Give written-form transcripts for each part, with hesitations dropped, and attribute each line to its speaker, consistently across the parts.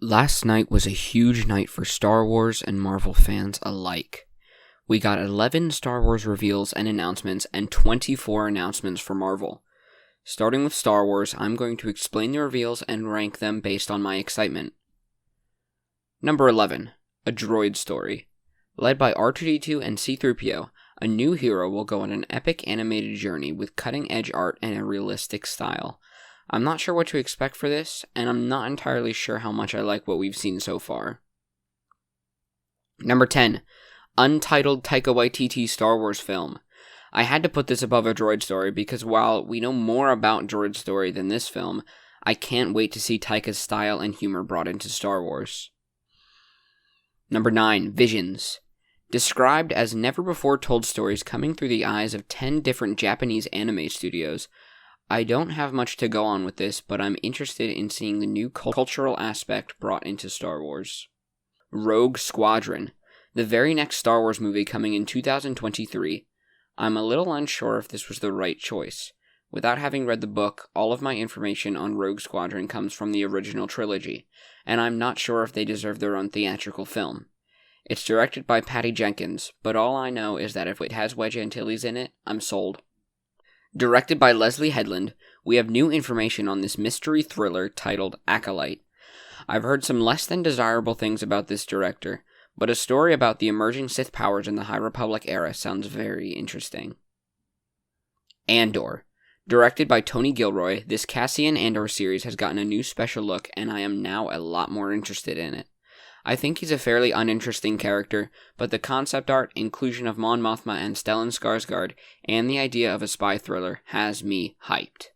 Speaker 1: Last night was a huge night for Star Wars and Marvel fans alike. We got 11 Star Wars reveals and announcements and 24 announcements for Marvel. Starting with Star Wars, I'm going to explain the reveals and rank them based on my excitement. Number 11, a droid story. Led by R2-D2 and C-3PO, a new hero will go on an epic animated journey with cutting-edge art and a realistic style. I'm not sure what to expect for this, and I'm not entirely sure how much I like what we've seen so far. Number 10, untitled Taika Waititi Star Wars film. I had to put this above a droid story because while we know more about droid story than this film, I can't wait to see Taika's style and humor brought into Star Wars. Number 9, Visions. Described as never-before-told stories coming through the eyes of 10 different Japanese anime studios, I don't have much to go on with this, but I'm interested in seeing the new cultural aspect brought into Star Wars. Rogue Squadron, the very next Star Wars movie coming in 2023. I'm a little unsure if this was the right choice. Without having read the book, all of my information on Rogue Squadron comes from the original trilogy, and I'm not sure if they deserve their own theatrical film. It's directed by Patty Jenkins, but all I know is that if it has Wedge Antilles in it, I'm sold. Directed by Leslie Headland, we have new information on this mystery thriller titled Acolyte. I've heard some less than desirable things about this director, but a story about the emerging Sith powers in the High Republic era sounds very interesting. Andor. Directed by Tony Gilroy, this Cassian Andor series has gotten a new special look, and I am now a lot more interested in it. I think he's a fairly uninteresting character, but the concept art, inclusion of Mon Mothma and Stellan Skarsgård, and the idea of a spy thriller has me hyped.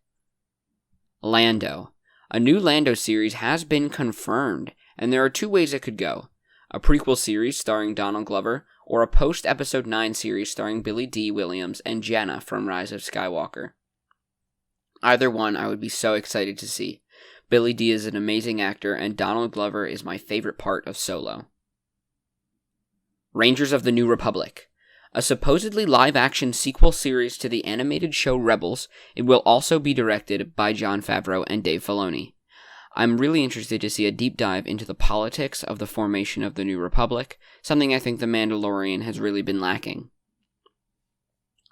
Speaker 1: Lando. A new Lando series has been confirmed, and there are two ways it could go. A prequel series starring Donald Glover, or a post-Episode 9 series starring Billy Dee Williams and Jenna from Rise of Skywalker. Either one I would be so excited to see. Billy Dee is an amazing actor, and Donald Glover is my favorite part of Solo. Rangers of the New Republic. A supposedly live-action sequel series to the animated show Rebels, it will also be directed by Jon Favreau and Dave Filoni. I'm really interested to see a deep dive into the politics of the formation of the New Republic, something I think The Mandalorian has really been lacking.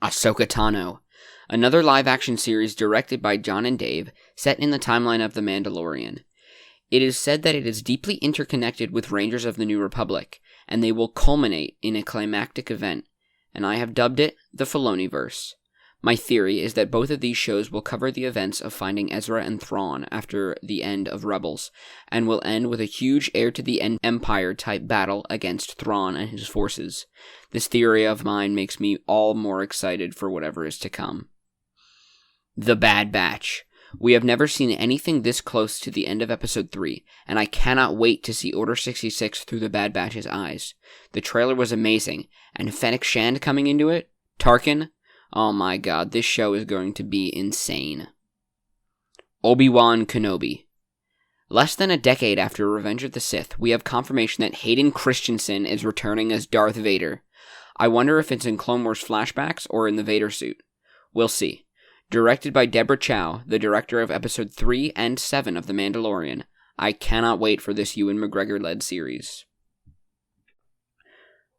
Speaker 1: Ahsoka Tano. Another live-action series directed by John and Dave, set in the timeline of The Mandalorian. It is said that it is deeply interconnected with Rangers of the New Republic, and they will culminate in a climactic event, and I have dubbed it the Filoniverse. My theory is that both of these shows will cover the events of finding Ezra and Thrawn after the end of Rebels, and will end with a huge heir-to-the Empire-type battle against Thrawn and his forces. This theory of mine makes me all more excited for whatever is to come. The Bad Batch. We have never seen anything this close to the end of Episode 3, and I cannot wait to see Order 66 through the Bad Batch's eyes. The trailer was amazing, and Fennec Shand coming into it? Tarkin? Oh my god, this show is going to be insane. Obi-Wan Kenobi. Less than a decade after Revenge of the Sith, we have confirmation that Hayden Christensen is returning as Darth Vader. I wonder if it's in Clone Wars flashbacks or in the Vader suit. We'll see. Directed by Deborah Chow, the director of Episode 3 and 7 of The Mandalorian. I cannot wait for this Ewan McGregor-led series.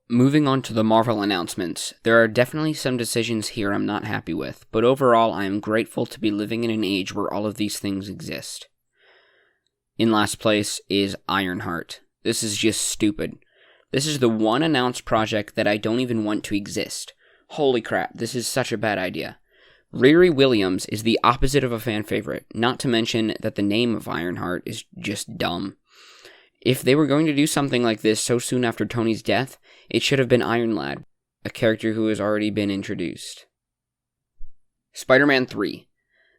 Speaker 1: Moving on to the Marvel announcements, there are definitely some decisions here I'm not happy with, but overall I am grateful to be living in an age where all of these things exist. In last place is Ironheart. This is just stupid. This is the one announced project that I don't even want to exist. Holy crap, this is such a bad idea. Riri Williams is the opposite of a fan favorite, not to mention that the name of Ironheart is just dumb. If they were going to do something like this so soon after Tony's death, it should have been Iron Lad, a character who has already been introduced. Spider-Man 3.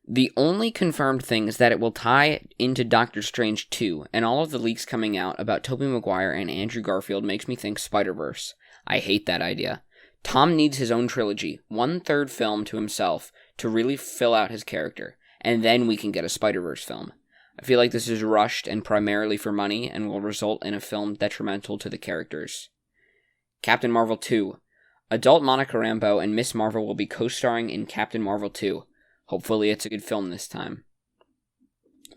Speaker 1: The only confirmed thing is that it will tie into Doctor Strange 2, and all of the leaks coming out about Tobey Maguire and Andrew Garfield makes me think Spider-Verse. I hate that idea. Tom needs his own trilogy, 1/3 film to himself, to really fill out his character, and then we can get a Spider-Verse film. I feel like this is rushed and primarily for money, and will result in a film detrimental to the characters. Captain Marvel 2. Adult Monica Rambeau and Miss Marvel will be co-starring in Captain Marvel 2. Hopefully it's a good film this time.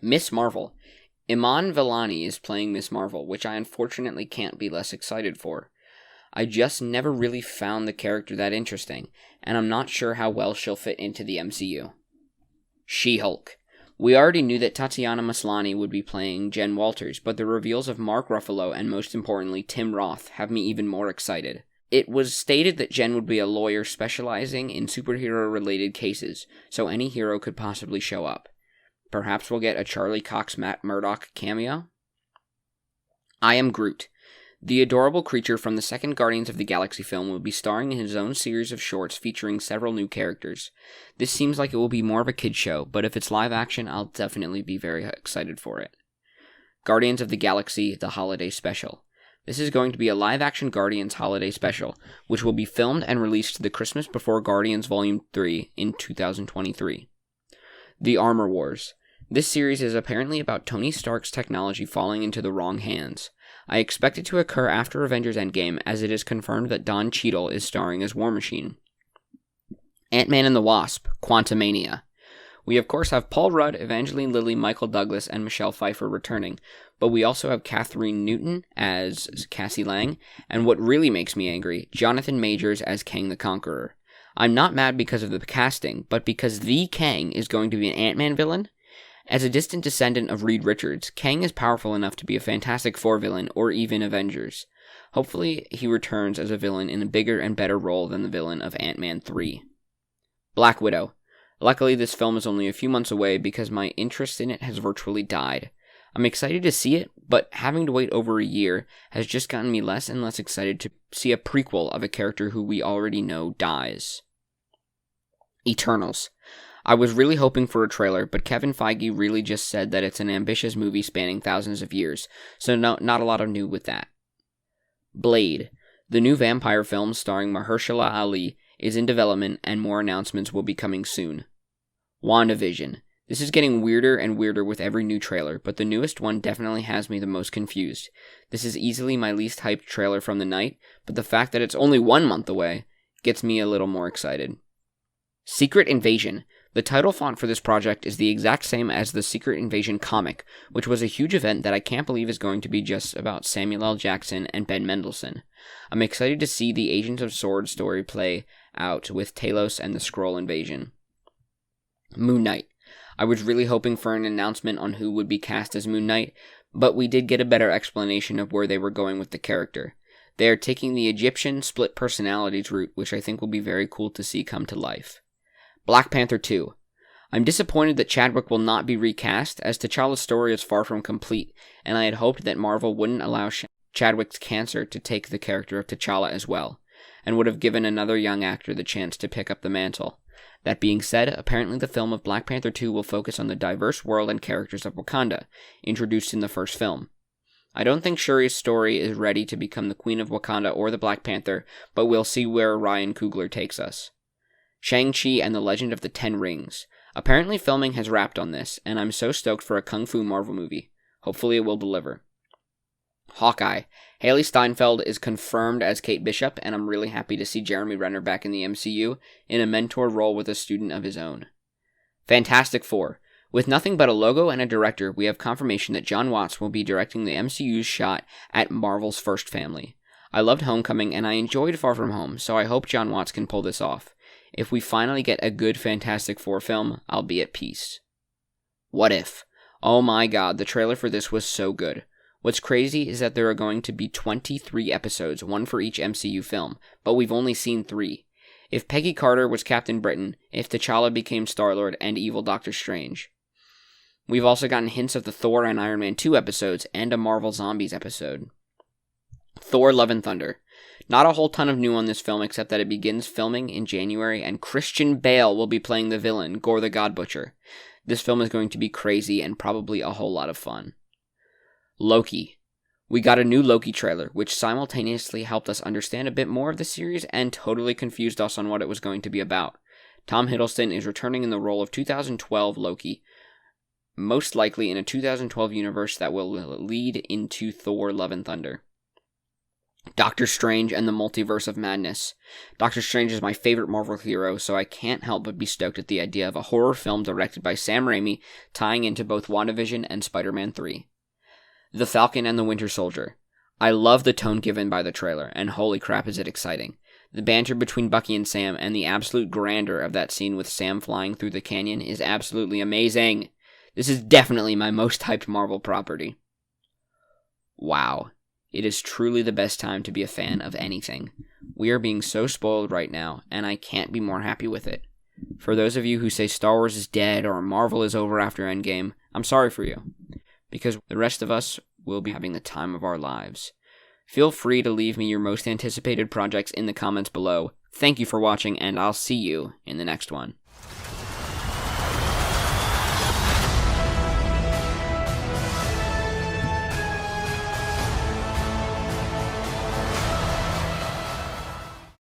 Speaker 1: Miss Marvel. Iman Vellani is playing Miss Marvel, which I unfortunately can't be less excited for. I just never really found the character that interesting, and I'm not sure how well she'll fit into the MCU. She-Hulk. We already knew that Tatiana Maslany would be playing Jen Walters, but the reveals of Mark Ruffalo and most importantly Tim Roth have me even more excited. It was stated that Jen would be a lawyer specializing in superhero-related cases, so any hero could possibly show up. Perhaps we'll get a Charlie Cox Matt Murdock cameo? I Am Groot. The adorable creature from the second Guardians of the Galaxy film will be starring in his own series of shorts featuring several new characters. This seems like it will be more of a kid's show, but if it's live action, I'll definitely be very excited for it. Guardians of the Galaxy, the Holiday Special. This is going to be a live-action Guardians Holiday Special, which will be filmed and released the Christmas before Guardians Volume 3 in 2023. The Armor Wars. This series is apparently about Tony Stark's technology falling into the wrong hands. I expect it to occur after Avengers Endgame, as it is confirmed that Don Cheadle is starring as War Machine. Ant-Man and the Wasp, Quantumania. We of course have Paul Rudd, Evangeline Lilly, Michael Douglas, and Michelle Pfeiffer returning, but we also have Catherine Newton as Cassie Lang, and what really makes me angry, Jonathan Majors as Kang the Conqueror. I'm not mad because of the casting, but because the Kang is going to be an Ant-Man villain. As a distant descendant of Reed Richards, Kang is powerful enough to be a Fantastic Four villain or even Avengers. Hopefully, he returns as a villain in a bigger and better role than the villain of Ant-Man 3. Black Widow. Luckily, this film is only a few months away because my interest in it has virtually died. I'm excited to see it, but having to wait over a year has just gotten me less and less excited to see a prequel of a character who we already know dies. Eternals. I was really hoping for a trailer, but Kevin Feige really just said that it's an ambitious movie spanning thousands of years, so not a lot of new with that. Blade. The new vampire film starring Mahershala Ali is in development, and more announcements will be coming soon. WandaVision. This is getting weirder and weirder with every new trailer, but the newest one definitely has me the most confused. This is easily my least hyped trailer from the night, but the fact that it's only 1 month away gets me a little more excited. Secret Invasion. The title font for this project is the exact same as the Secret Invasion comic, which was a huge event that I can't believe is going to be just about Samuel L. Jackson and Ben Mendelsohn. I'm excited to see the Agents of S.W.O.R.D. story play out with Talos and the Skrull invasion. Moon Knight. I was really hoping for an announcement on who would be cast as Moon Knight, but we did get a better explanation of where they were going with the character. They are taking the Egyptian split personalities route, which I think will be very cool to see come to life. Black Panther 2. I'm disappointed that Chadwick will not be recast, as T'Challa's story is far from complete, and I had hoped that Marvel wouldn't allow Chadwick's cancer to take the character of T'Challa as well, and would have given another young actor the chance to pick up the mantle. That being said, apparently the film of Black Panther 2 will focus on the diverse world and characters of Wakanda, introduced in the first film. I don't think Shuri's story is ready to become the Queen of Wakanda or the Black Panther, but we'll see where Ryan Coogler takes us. Shang-Chi and the Legend of the Ten Rings. Apparently filming has wrapped on this, and I'm so stoked for a Kung Fu Marvel movie. Hopefully it will deliver. Hawkeye. Haley Steinfeld is confirmed as Kate Bishop, and I'm really happy to see Jeremy Renner back in the MCU in a mentor role with a student of his own. Fantastic Four. With nothing but a logo and a director, we have confirmation that John Watts will be directing the MCU's shot at Marvel's first family. I loved Homecoming, and I enjoyed Far From Home, so I hope John Watts can pull this off. If we finally get a good Fantastic Four film, I'll be at peace. What If? Oh my god, the trailer for this was so good. What's crazy is that there are going to be 23 episodes, one for each MCU film, but we've only seen 3. If Peggy Carter was Captain Britain, if T'Challa became Star-Lord and evil Doctor Strange. We've also gotten hints of the Thor and Iron Man 2 episodes, and a Marvel Zombies episode. Thor Love and Thunder. Not a whole ton of new on this film except that it begins filming in January and Christian Bale will be playing the villain, Gore the God Butcher. This film is going to be crazy and probably a whole lot of fun. Loki. We got a new Loki trailer, which simultaneously helped us understand a bit more of the series and totally confused us on what it was going to be about. Tom Hiddleston is returning in the role of 2012 Loki, most likely in a 2012 universe that will lead into Thor Love and Thunder. Doctor Strange and the Multiverse of Madness. Doctor Strange is my favorite Marvel hero, so I can't help but be stoked at the idea of a horror film directed by Sam Raimi tying into both WandaVision and Spider-Man 3. The Falcon and the Winter Soldier. I love the tone given by the trailer, and holy crap is it exciting. The banter between Bucky and Sam and the absolute grandeur of that scene with Sam flying through the canyon is absolutely amazing. This is definitely my most hyped Marvel property. Wow. It is truly the best time to be a fan of anything. We are being so spoiled right now, and I can't be more happy with it. For those of you who say Star Wars is dead or Marvel is over after Endgame, I'm sorry for you. Because the rest of us will be having the time of our lives. Feel free to leave me your most anticipated projects in the comments below. Thank you for watching, and I'll see you in the next one.